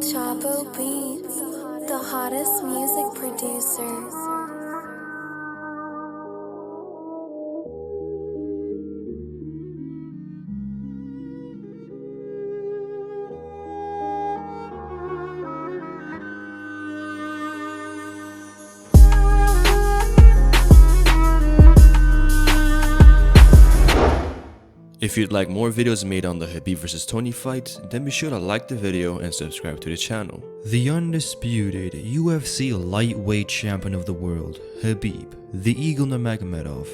Chabo Beats, the hottest music producer. If you'd like more videos made on the Khabib vs Tony fight, then be sure to like the video and subscribe to the channel. The undisputed UFC lightweight champion of the world, Khabib, the Eagle Nurmagomedov,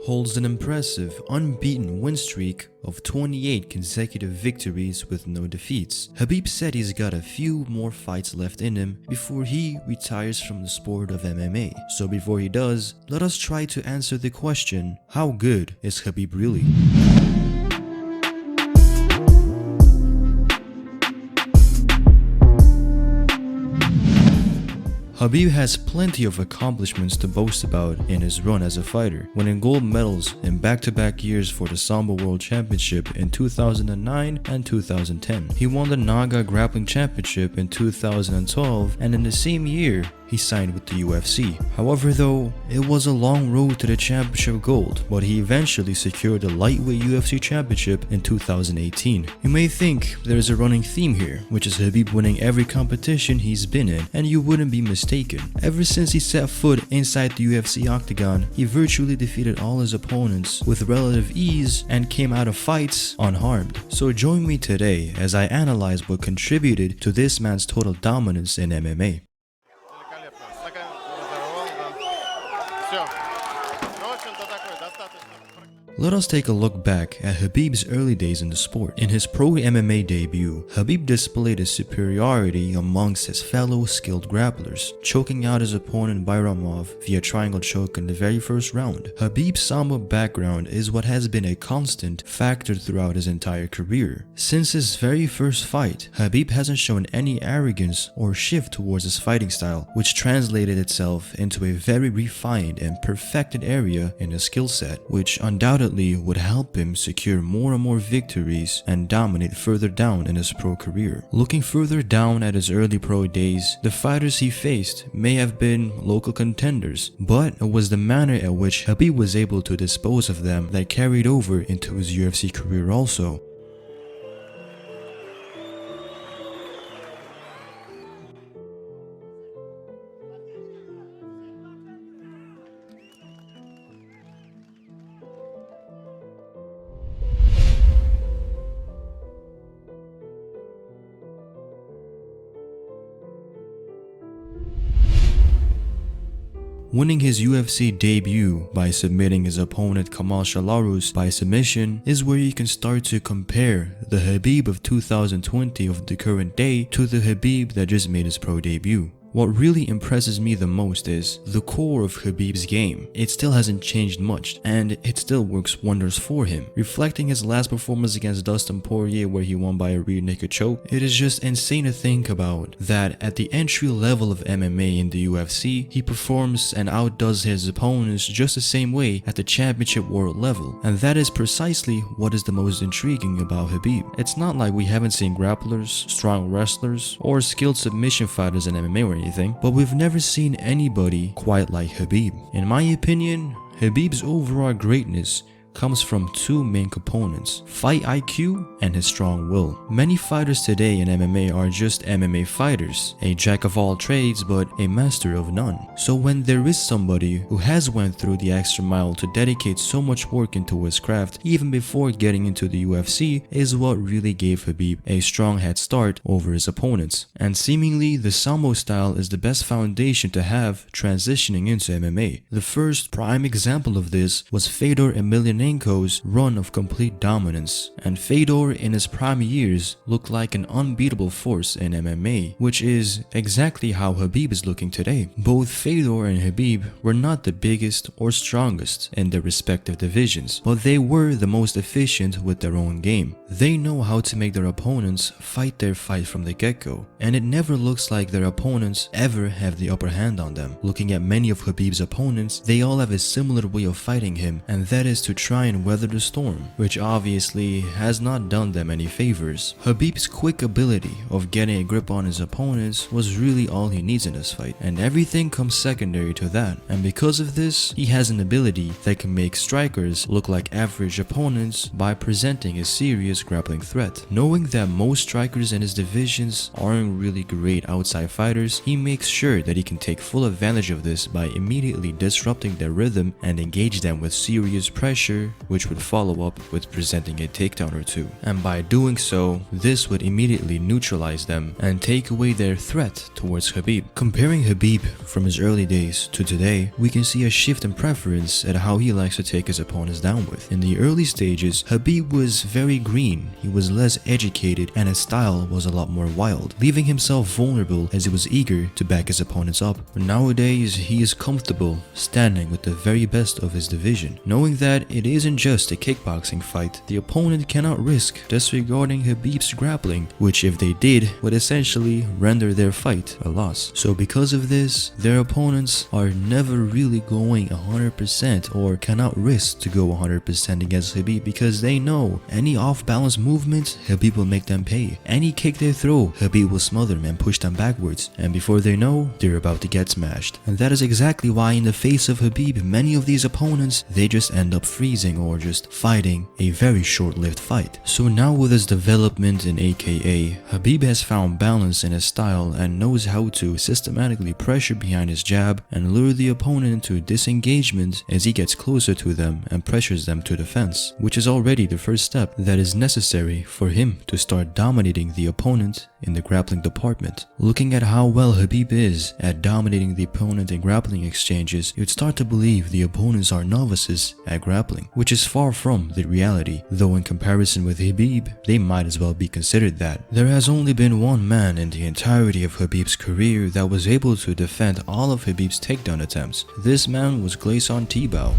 holds an impressive, unbeaten win streak of 28 consecutive victories with no defeats. Khabib said he's got a few more fights left in him before he retires from the sport of MMA. So before he does, let us try to answer the question, how good is Khabib really? Khabib has plenty of accomplishments to boast about in his run as a fighter, winning gold medals in back-to-back years for the Sambo World Championship in 2009 and 2010. He won the Naga Grappling Championship in 2012, and in the same year, he signed with the UFC. However though, it was a long road to the championship gold, but he eventually secured the lightweight UFC championship in 2018. You may think there's a running theme here, which is Khabib winning every competition he's been in, and you wouldn't be mistaken. Ever since he set foot inside the UFC octagon, he virtually defeated all his opponents with relative ease and came out of fights unharmed. So join me today as I analyze what contributed to this man's total dominance in MMA. Let us take a look back at Khabib's early days in the sport. In his pro MMA debut, Khabib displayed his superiority amongst his fellow skilled grapplers, choking out his opponent Bayramov via triangle choke in the very first round. Khabib's Sambo background is what has been a constant factor throughout his entire career. Since his very first fight, Khabib hasn't shown any arrogance or shift towards his fighting style, which translated itself into a very refined and perfected area in his skill set, which undoubtedly would help him secure more and more victories and dominate further down in his pro career. Looking further down at his early pro days, the fighters he faced may have been local contenders, but it was the manner at which Khabib was able to dispose of them that carried over into his UFC career also. Winning his UFC debut by submitting his opponent Kamal Shalarus by submission is where you can start to compare the Khabib of 2020 of the current day to the Khabib that just made his pro debut. What really impresses me the most is the core of Khabib's game. It still hasn't changed much, and it still works wonders for him. Reflecting his last performance against Dustin Poirier where he won by a rear naked choke, it is just insane to think about that at the entry level of MMA in the UFC, he performs and outdoes his opponents just the same way at the championship world level. And that is precisely what is the most intriguing about Khabib. It's not like we haven't seen grapplers, strong wrestlers, or skilled submission fighters in MMA or anything, but we've never seen anybody quite like Khabib. In my opinion, Khabib's overall greatness comes from two main components: fight IQ and his strong will. Many fighters today in MMA are just MMA fighters, a jack of all trades but a master of none. So when there is somebody who has went through the extra mile to dedicate so much work into his craft even before getting into the UFC, is what really gave Khabib a strong head start over his opponents. And seemingly the Sambo style is the best foundation to have transitioning into MMA. The first prime example of this was Fedor Emelianenko's run of complete dominance, and Fedor in his prime years looked like an unbeatable force in MMA, which is exactly how Khabib is looking today. Both Fedor and Khabib were not the biggest or strongest in their respective divisions, but they were the most efficient with their own game. They know how to make their opponents fight their fight from the get-go, and it never looks like their opponents ever have the upper hand on them. Looking at many of Khabib's opponents, they all have a similar way of fighting him, and that is to try and weather the storm, which obviously has not done them any favors. Khabib's quick ability of getting a grip on his opponents was really all he needs in this fight, and everything comes secondary to that. And because of this, he has an ability that can make strikers look like average opponents by presenting a serious grappling threat. Knowing that most strikers in his divisions aren't really great outside fighters, he makes sure that he can take full advantage of this by immediately disrupting their rhythm and engage them with serious pressure, which would follow up with presenting a takedown or two. And by doing so, this would immediately neutralize them and take away their threat towards Khabib. Comparing Khabib from his early days to today, we can see a shift in preference at how he likes to take his opponents down with. In the early stages, Khabib was very green, he was less educated, and his style was a lot more wild, leaving himself vulnerable as he was eager to back his opponents up. But nowadays, he is comfortable standing with the very best of his division, knowing that it isn't just a kickboxing fight. The opponent cannot risk disregarding Khabib's grappling, which if they did, would essentially render their fight a loss. So because of this, their opponents are never really going 100% or cannot risk to go 100% against Khabib, because they know any off-balance movement, Khabib will make them pay. Any kick they throw, Khabib will smother them and push them backwards, and before they know, they're about to get smashed. And that is exactly why in the face of Khabib, many of these opponents, they just end up freezing or just fighting a very short-lived fight. So now with his development in AKA, Khabib has found balance in his style and knows how to systematically pressure behind his jab and lure the opponent into disengagement as he gets closer to them and pressures them to defense, which is already the first step that is necessary for him to start dominating the opponent in the grappling department. Looking at how well Khabib is at dominating the opponent in grappling exchanges, you'd start to believe the opponents are novices at grappling, which is far from the reality, though in comparison with Khabib, they might as well be considered that. There has only been one man in the entirety of Khabib's career that was able to defend all of Khabib's takedown attempts. This man was Gleison Tibau.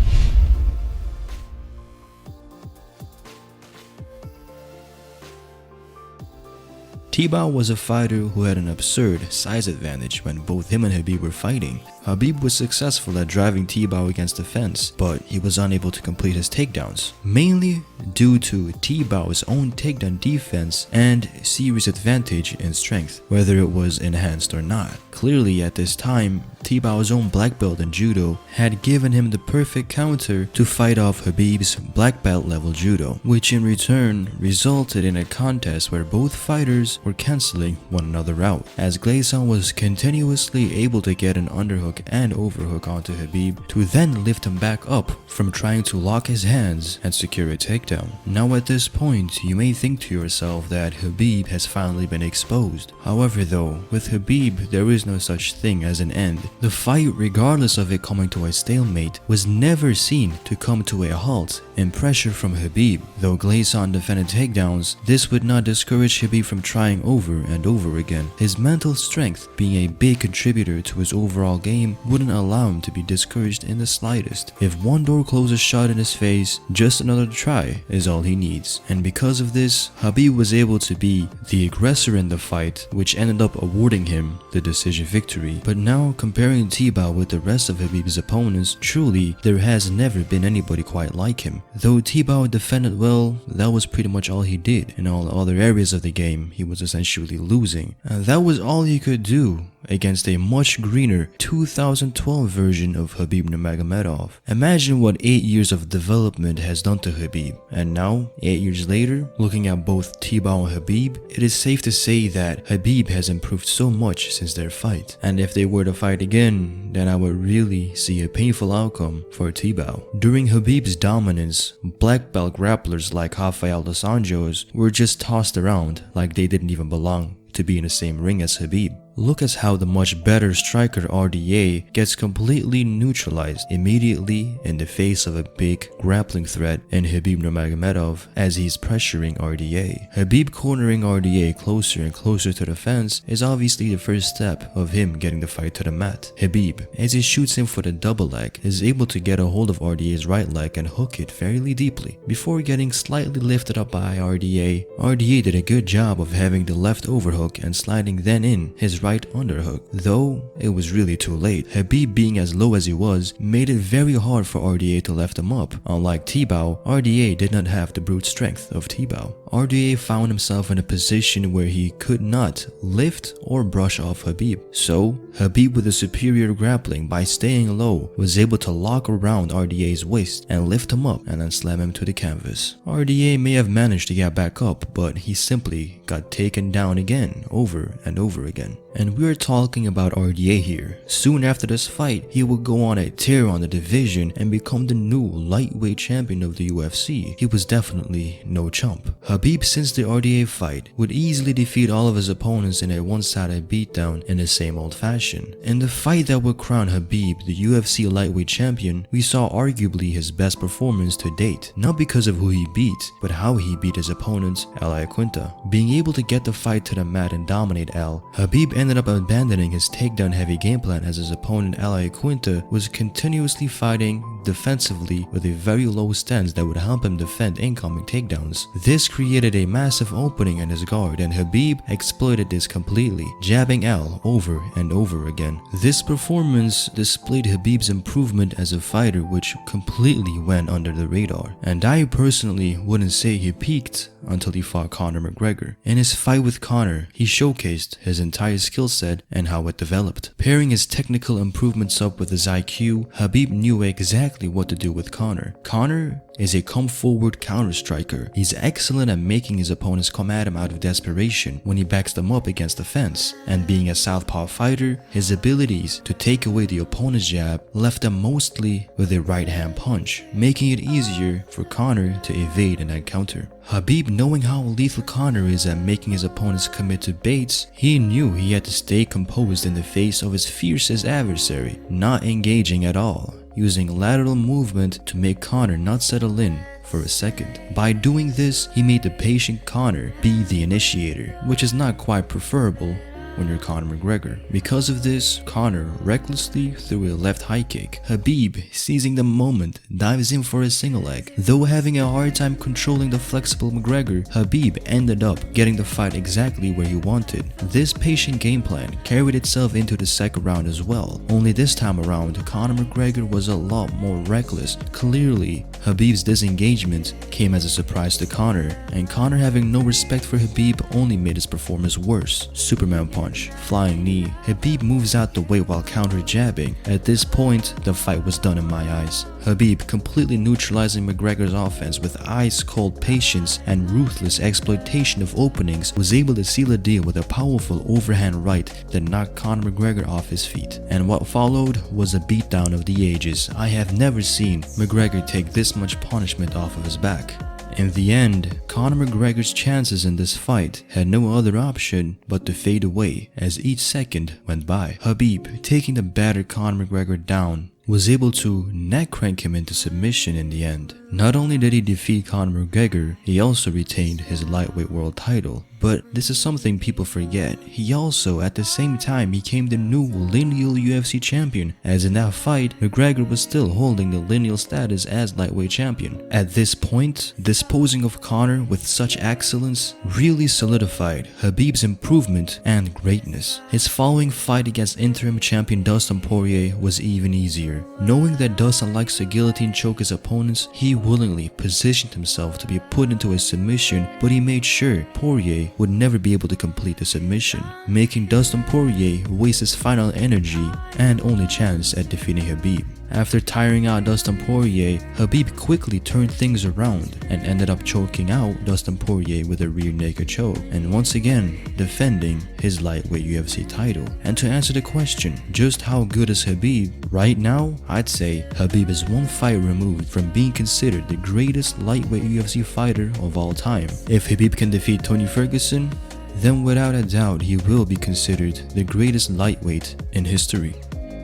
Tibau was a fighter who had an absurd size advantage when both him and Khabib were fighting. Khabib was successful at driving Tibau against the fence, but he was unable to complete his takedowns, mainly due to Tibau's own takedown defense and serious advantage in strength, whether it was enhanced or not. Clearly at this time, Tibau's own black belt in judo had given him the perfect counter to fight off Khabib's black belt level judo, which in return resulted in a contest where both fighters were cancelling one another out, as Gleison was continuously able to get an underhook and overhook onto Khabib to then lift him back up from trying to lock his hands and secure a takedown. Now at this point, you may think to yourself that Khabib has finally been exposed. However though, with Khabib there is no such thing as an end. The fight, regardless of it coming to a stalemate, was never seen to come to a halt in pressure from Khabib. Though Gleison defended takedowns, this would not discourage Khabib from trying over and over again. His mental strength, being a big contributor to his overall game, wouldn't allow him to be discouraged in the slightest. If one door closes shut in his face, just another try is all he needs. And because of this, Khabib was able to be the aggressor in the fight, which ended up awarding him the decision victory. But now, comparing Tibau with the rest of Khabib's opponents, truly there has never been anybody quite like him. Though Tibau defended well, that was pretty much all he did. In all other areas of the game, he was essentially losing. And that was all he could do against a much greener 2012 version of Khabib Nurmagomedov. Imagine what 8 years of development has done to Khabib, and now, 8 years later, looking at both Tibau and Khabib, it is safe to say that Khabib has improved so much since their fight. And if they were to fight again, then I would really see a painful outcome for Tibau. During Khabib's dominance, black belt grapplers like Rafael dos Anjos were just tossed around like they didn't even belong to be in the same ring as Khabib. Look at how the much better striker RDA gets completely neutralized immediately in the face of a big grappling threat in Khabib Nurmagomedov as he's pressuring RDA. Khabib cornering RDA closer and closer to the fence is obviously the first step of him getting the fight to the mat. Khabib, as he shoots him for the double leg, is able to get a hold of RDA's right leg and hook it fairly deeply. Before getting slightly lifted up by RDA, RDA did a good job of having the left overhook and sliding then in his his right underhook, though it was really too late. Khabib, being as low as he was, made it very hard for RDA to lift him up. Unlike Tebow, RDA did not have the brute strength of Tebow. RDA found himself in a position where he could not lift or brush off Khabib. So, Khabib, with a superior grappling by staying low, was able to lock around RDA's waist and lift him up and then slam him to the canvas. RDA may have managed to get back up, but he simply got taken down again, over and over again. And we're talking about RDA here. Soon after this fight, he would go on a tear on the division and become the new lightweight champion of the UFC. He was definitely no chump. Khabib, since the RDA fight, would easily defeat all of his opponents in a one-sided beatdown in the same old fashion. In the fight that would crown Khabib the UFC lightweight champion, we saw arguably his best performance to date. Not because of who he beat, but how he beat his opponent, Al Iaquinta. Being able to get the fight to the mat and dominate Al, Khabib ended up abandoning his takedown heavy game plan, as his opponent Al Iaquinta was continuously fighting defensively with a very low stance that would help him defend incoming takedowns. This created a massive opening in his guard, and Khabib exploited this completely, jabbing Al over and over again. This performance displayed Khabib's improvement as a fighter, which completely went under the radar, and I personally wouldn't say he peaked until he fought Conor McGregor. In his fight with Conor, he showcased his entire skill set and how it developed. Pairing his technical improvements up with his IQ, Khabib knew exactly what to do with Conor. Conor is a come-forward counter-striker. He's excellent at making his opponents come at him out of desperation when he backs them up against the fence, and being a southpaw fighter, his abilities to take away the opponent's jab left them mostly with a right-hand punch, making it easier for Conor to evade and then counter. Khabib, knowing how lethal Conor is at making his opponents commit to baits, he knew he had to stay composed in the face of his fiercest adversary, not engaging at all, using lateral movement to make Conor not settle in for a second. By doing this, he made the patient Conor be the initiator, which is not quite preferable when you're Conor McGregor. Because of this, Conor recklessly threw a left high kick. Khabib, seizing the moment, dives in for a single leg. Though having a hard time controlling the flexible McGregor, Khabib ended up getting the fight exactly where he wanted. This patient game plan carried itself into the second round as well, only this time around, Conor McGregor was a lot more reckless. Clearly, Khabib's disengagement came as a surprise to Conor, and Conor, having no respect for Khabib, only made his performance worse. Superman punch, flying knee. Khabib moves out the way while counter jabbing. At this point, the fight was done in my eyes. Khabib, completely neutralizing McGregor's offense with ice-cold patience and ruthless exploitation of openings, was able to seal the deal with a powerful overhand right that knocked Conor McGregor off his feet. And what followed was a beatdown of the ages. I have never seen McGregor take this much punishment off of his back. In the end, Conor McGregor's chances in this fight had no other option but to fade away as each second went by. Khabib, taking the battered Conor McGregor down, was able to neck crank him into submission in the end. Not only did he defeat Conor McGregor, he also retained his lightweight world title. But this is something people forget. He also, at the same time, became the new lineal UFC champion, as in that fight, McGregor was still holding the lineal status as lightweight champion. At this point, disposing of Conor with such excellence really solidified Khabib's improvement and greatness. His following fight against interim champion Dustin Poirier was even easier. Knowing that Dustin likes to guillotine choke his opponents, he willingly positioned himself to be put into a submission, but he made sure Poirier would never be able to complete the submission, making Dustin Poirier waste his final energy and only chance at defeating Khabib. After tiring out Dustin Poirier, Khabib quickly turned things around and ended up choking out Dustin Poirier with a rear naked choke, and once again defending his lightweight UFC title. And to answer the question, just how good is Khabib? Right now, I'd say Khabib is one fight removed from being considered the greatest lightweight UFC fighter of all time. If Khabib can defeat Tony Ferguson, then without a doubt he will be considered the greatest lightweight in history.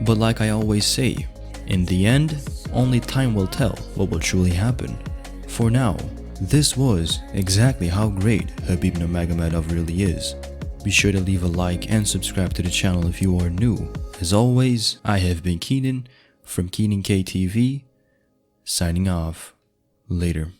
But like I always say, in the end, only time will tell what will truly happen. For now, this was exactly how great Khabib Nurmagomedov really is. Be sure to leave a like and subscribe to the channel if you are new. As always, I have been Kenan from KENAN KTV, signing off. Later.